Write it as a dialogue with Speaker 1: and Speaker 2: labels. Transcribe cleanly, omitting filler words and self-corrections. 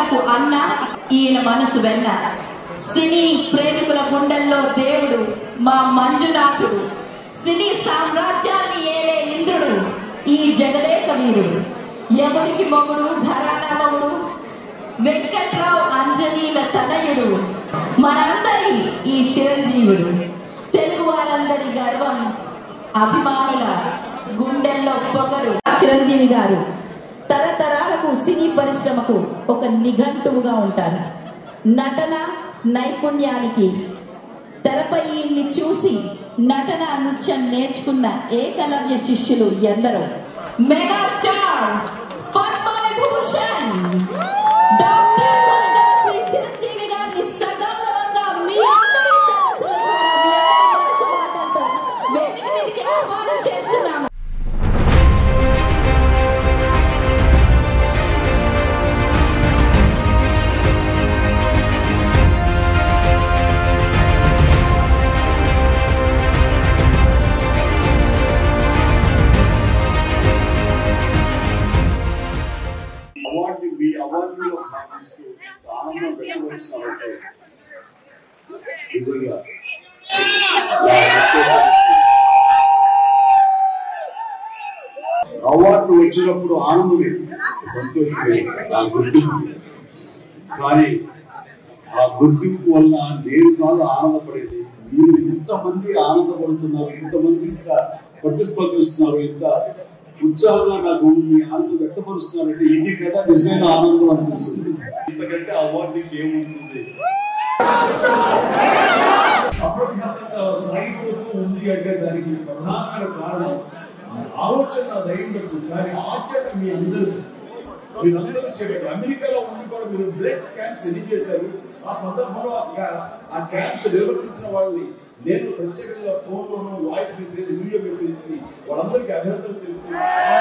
Speaker 1: అన్నలకు అన్న, ఈయన మనసు వెన్న. సినీ ప్రేమికుల గుండెల్లో దేవుడు మా మంజునాథుడు. సినీ సామ్రాజ్యాన్ని ఏలే ఇంద్రుడు ఈ జగదేక వీరుడు. యముడికి మొగుడు, ఘరానా మొగుడు, వెంకట్రావు అంజనీల తనయుడు, మనందరి ఈ చిరంజీవుడు. తెలుగు వారందరి గర్వం, అభిమానుల గుండెల్లో పొగరు చిరంజీవి గారు. తరతరాలకు సినీ పరిశ్రమకు ఒక నిఘంటువుగా ఉంటారు. నటన నైపుణ్యానికి తెరపై ఈయన్ని చూసి నటన నృత్యం నేర్చుకున్న ఏకలవ్య శిష్యులు ఎందరో. మెగాస్టార్ పద్మవిభూషణ్ డాక్టర్ కొనిదెల శ్రీ చిరంజీవి గారిని సగౌరవంగా మీ అందరి మాటలతో వేదిక మీదకి ఆహ్వానం చేస్తున్నాము.
Speaker 2: అవార్డులో భావిస్తూ ఆనందం వ్యక్తపరుస్తున్నారంటే నిజంగా అవార్డు వచ్చినప్పుడు ఆనందమే, సంతోషమే, ఆ గుర్తింపు. కానీ ఆ గుర్తింపు వల్ల నేను కాదు ఆనందపడేది, మీరు ఇంతమంది ఆనందపడుతున్నారు, ఇంతమంది ఇంత ప్రతిస్పందిస్తున్నారు, ఇంత ఉత్సాహంగా నాకు మీ ఆనందం వ్యక్తపరుస్తున్నారంటే ఇది కదా నిజమైన ఆనందం అనిపిస్తుంది. ఇంతకంటే అవార్డుకి ఏముంటుంది? అప్రతిహతంగా సాగిపోతూ ఉంది అంటే దానికి ప్రధానమైన కారణం ఆలోచన రైండొచ్చు, కానీ ఆచరణ మీ మీరందరూ చెప్పారు. అమెరికాలో ఉండి కూడా మీరు బ్లడ్ క్యాంప్స్ ఎన్ని చేశారు? ఆ సందర్భంలో ఆ క్యాంప్స్ నిర్వర్తించిన వాళ్ళని నేను ప్రత్యేకంగా ఫోన్లోనూ వాయిస్ మెసేజ్, వీడియో మెసేజ్ ఇచ్చి వాళ్ళందరికీ అభినందనలు తెలుపుతున్నాను.